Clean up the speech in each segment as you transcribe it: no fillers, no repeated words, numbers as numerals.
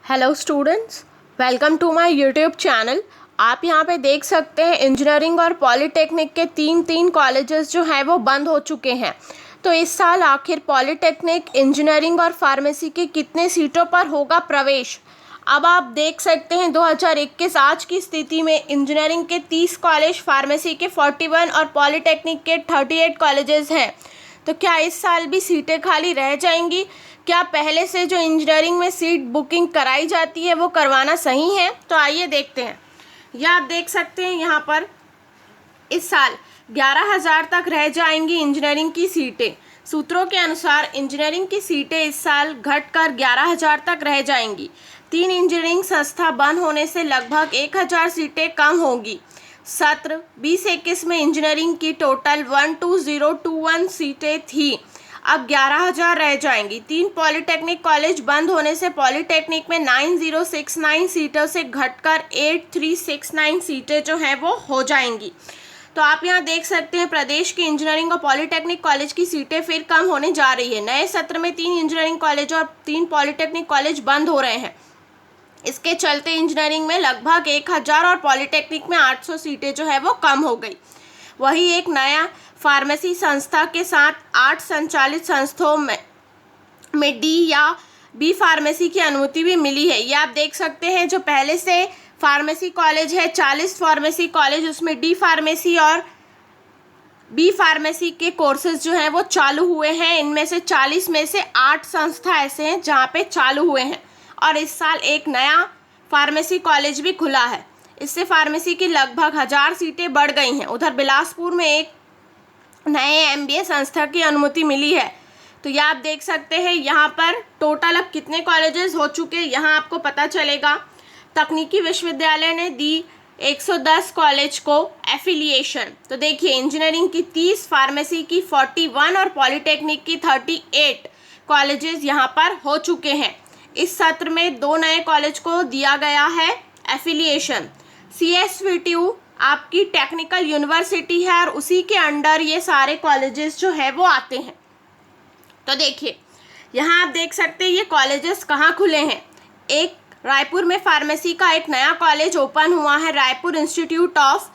Hello students, welcome to my YouTube channel. आप यहाँ पे देख सकते हैं इंजीनियरिंग और पॉलीटेक्निक के तीन कॉलेजेस जो हैं वो बंद हो चुके हैं। तो इस साल आखिर पॉलीटेक्निक, इंजीनियरिंग और फार्मेसी के कितने सीटों पर होगा प्रवेश। अब आप देख सकते हैं 2021 आज की स्थिति में इंजीनियरिंग के 30 कॉलेज, फार्मेसी के 41 और पॉलीटेक्निक के 38 कॉलेजेस हैं। तो क्या इस साल भी सीटें खाली रह जाएंगी? क्या पहले से जो इंजीनियरिंग में सीट बुकिंग कराई जाती है वो करवाना सही है? तो आइए देखते हैं। यह आप देख सकते हैं यहाँ पर इस साल 11,000 तक रह जाएंगी इंजीनियरिंग की सीटें। सूत्रों के अनुसार इंजीनियरिंग की सीटें इस साल घटकर 11,000 तक रह जाएंगी। 3 इंजीनियरिंग संस्था बंद होने से लगभग 1,000 सीटें कम होंगी। सत्र 2021 में इंजीनियरिंग की टोटल 12021 सीटें थी, अब 11,000 रह जाएंगी। 3 पॉलीटेक्निक कॉलेज बंद होने से पॉलीटेक्निक में 9069 सीटों से घटकर 8369 सीटें जो हैं वो हो जाएंगी। तो आप यहाँ देख सकते हैं प्रदेश की इंजीनियरिंग और पॉलीटेक्निक कॉलेज की सीटें फिर कम होने जा रही है। नए सत्र में 3 इंजीनियरिंग कॉलेज और 3 पॉलीटेक्निक कॉलेज बंद हो रहे हैं। इसके चलते इंजीनियरिंग में लगभग 1,000 और पॉलीटेक्निक में 800 सीटें जो है वो कम हो गई। वही एक नया फार्मेसी संस्था के साथ 8 संचालित संस्थाओं में डी या बी फार्मेसी की अनुमति भी मिली है। ये आप देख सकते हैं जो पहले से फार्मेसी कॉलेज है 40 फार्मेसी कॉलेज, उसमें डी फार्मेसी और बी फार्मेसी के कोर्सेज जो हैं वो चालू हुए हैं। इनमें से 40 में से 8 संस्था ऐसे हैं जहाँ पे चालू हुए हैं और इस साल एक नया फार्मेसी कॉलेज भी खुला है। इससे फार्मेसी की लगभग 1000 सीटें बढ़ गई हैं। उधर बिलासपुर में एक नए एमबीए संस्था की अनुमति मिली है। तो ये आप देख सकते हैं यहाँ पर टोटल अब कितने कॉलेजेस हो चुके हैं यहाँ आपको पता चलेगा। तकनीकी विश्वविद्यालय ने दी 110 कॉलेज को एफिलिएशन। तो देखिए इंजीनियरिंग की 30, फार्मेसी की 41 और पॉलीटेक्निक की 38 कॉलेजेस यहाँ पर हो चुके हैं। इस सत्र में 2 नए कॉलेज को दिया गया है एफिलिएशन। CSVTU आपकी टेक्निकल यूनिवर्सिटी है और उसी के अंडर ये सारे कॉलेजेस जो है वो आते हैं। तो देखिए यहाँ आप देख सकते हैं ये कॉलेजेस कहाँ खुले हैं। एक रायपुर में फार्मेसी का एक नया कॉलेज ओपन हुआ है, Raipur institute of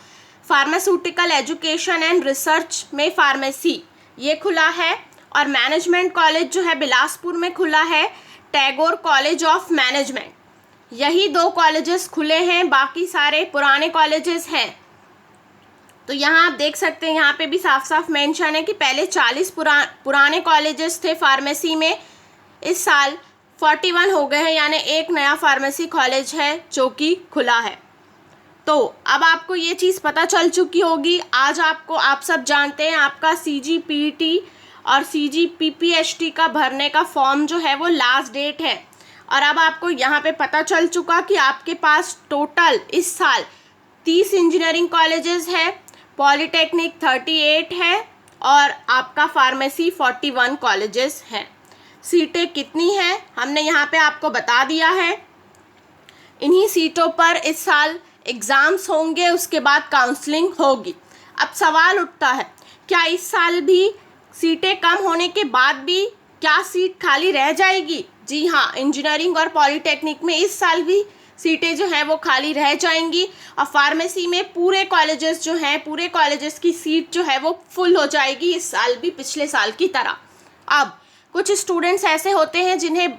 pharmaceutical education and research में फार्मेसी ये खुला है। और मैनेजमेंट कॉलेज जो है बिलासपुर में खुला है, टैगोर कॉलेज ऑफ मैनेजमेंट। यही 2 कॉलेजेस खुले हैं, बाकी सारे पुराने कॉलेजेस हैं। तो यहाँ आप देख सकते हैं यहाँ पे भी साफ साफ मेंशन है कि पहले 40 पुराने कॉलेजेस थे फार्मेसी में, इस साल 41 हो गए हैं, यानी एक नया फार्मेसी कॉलेज है जो कि खुला है। तो अब आपको ये चीज़ पता चल चुकी होगी। आज आप सब जानते हैं आपका CGPT और CGPPHT का भरने का फॉर्म जो है वो लास्ट डेट है। और अब आपको यहाँ पे पता चल चुका कि आपके पास टोटल इस साल 30 इंजीनियरिंग कॉलेजेस है, पॉलीटेक्निक 38 है और आपका फार्मेसी 41 कॉलेजेस हैं। सीटें कितनी हैं हमने यहाँ पे आपको बता दिया है। इन्हीं सीटों पर इस साल एग्ज़ाम्स होंगे, उसके बाद काउंसलिंग होगी। अब सवाल उठता है क्या इस साल भी सीटें कम होने के बाद भी क्या सीट खाली रह जाएगी? जी हाँ, इंजीनियरिंग और पॉलीटेक्निक में इस साल भी सीटें जो हैं वो खाली रह जाएंगी और फार्मेसी में पूरे कॉलेजेस जो हैं, पूरे कॉलेजेस की सीट जो है वो फुल हो जाएगी इस साल भी पिछले साल की तरह। अब कुछ स्टूडेंट्स ऐसे होते हैं जिन्हें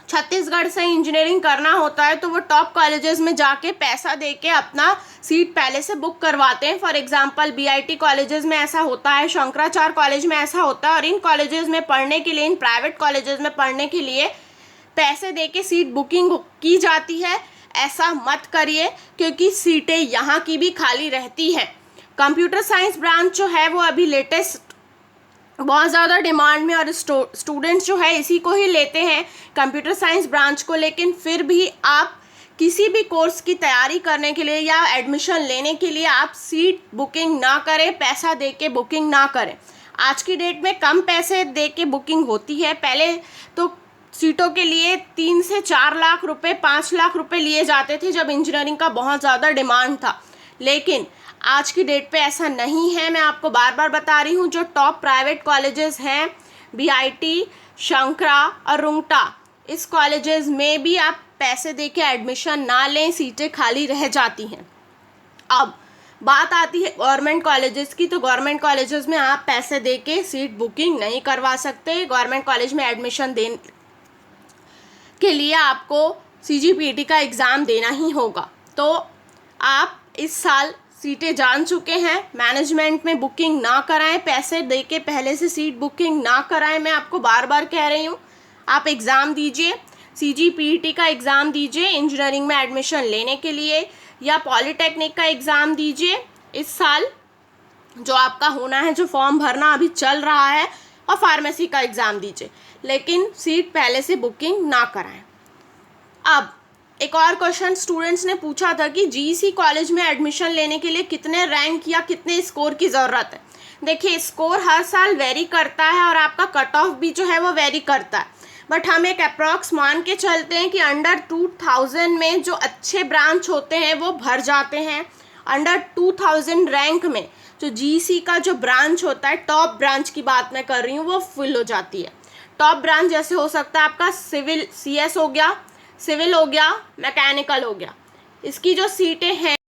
छत्तीसगढ़ से इंजीनियरिंग करना होता है तो वो टॉप कॉलेजेस में जाके पैसा दे के अपना सीट पहले से बुक करवाते हैं। फॉर एग्जांपल BIT कॉलेजेस में ऐसा होता है, शंकराचार्य कॉलेज में ऐसा होता है। और इन कॉलेजेस में पढ़ने के लिए, इन प्राइवेट कॉलेजेस में पढ़ने के लिए पैसे दे के सीट बुकिंग की जाती है। ऐसा मत करिए क्योंकि सीटें यहाँ की भी खाली रहती हैं। कंप्यूटर साइंस ब्रांच जो है वो अभी लेटेस्ट बहुत ज़्यादा डिमांड में और स्टूडेंट्स जो है इसी को ही लेते हैं, कंप्यूटर साइंस ब्रांच को। लेकिन फिर भी आप किसी भी कोर्स की तैयारी करने के लिए या एडमिशन लेने के लिए आप सीट बुकिंग ना करें, पैसा दे के बुकिंग ना करें। आज की डेट में कम पैसे दे के बुकिंग होती है। पहले तो सीटों के लिए 3 से 4 लाख रुपए, 5 लाख रुपए लिए जाते थे जब इंजीनियरिंग का बहुत ज़्यादा डिमांड था। लेकिन आज की डेट पे ऐसा नहीं है। मैं आपको बार बार बता रही हूँ जो टॉप प्राइवेट कॉलेजेस हैं BIT, शंकरा और रुंगटा, इस कॉलेजेस में भी आप पैसे दे के एडमिशन ना लें, सीटें खाली रह जाती हैं। अब बात आती है गवर्नमेंट कॉलेजेस की, तो गवर्नमेंट कॉलेजेस में आप पैसे दे के सीट बुकिंग नहीं करवा सकते। गवर्नमेंट कॉलेज में एडमिशन देने के लिए आपको CGPT का एग्ज़ाम देना ही होगा। तो आप इस साल सीटें जान चुके हैं, मैनेजमेंट में बुकिंग ना कराएं, पैसे दे के पहले से सीट बुकिंग ना कराएं। मैं आपको बार बार कह रही हूँ, आप एग्ज़ाम दीजिए, CGPT का एग्ज़ाम दीजिए इंजीनियरिंग में एडमिशन लेने के लिए, या पॉलीटेक्निक का एग्ज़ाम दीजिए इस साल जो आपका होना है, जो फॉर्म भरना अभी चल रहा है, और फार्मेसी का एग्ज़ाम दीजिए, लेकिन सीट पहले से बुकिंग ना कराएं। अब एक और क्वेश्चन स्टूडेंट्स ने पूछा था कि GEC कॉलेज में एडमिशन लेने के लिए कितने रैंक या कितने स्कोर की ज़रूरत है। देखिए, स्कोर हर साल वेरी करता है और आपका कट ऑफ भी जो है वो वेरी करता है, बट हम एक अप्रॉक्स मान के चलते हैं कि अंडर 2000 में जो अच्छे ब्रांच होते हैं वो भर जाते हैं। अंडर 2000 रैंक में जो GEC का जो ब्रांच होता है, टॉप ब्रांच की बात मैं कर रही हूँ, वो फुल हो जाती है। टॉप ब्रांच जैसे हो सकता है आपका सिविल CS हो गया, सिविल हो गया, मैकेनिकल हो गया। इसकी जो सीटें हैं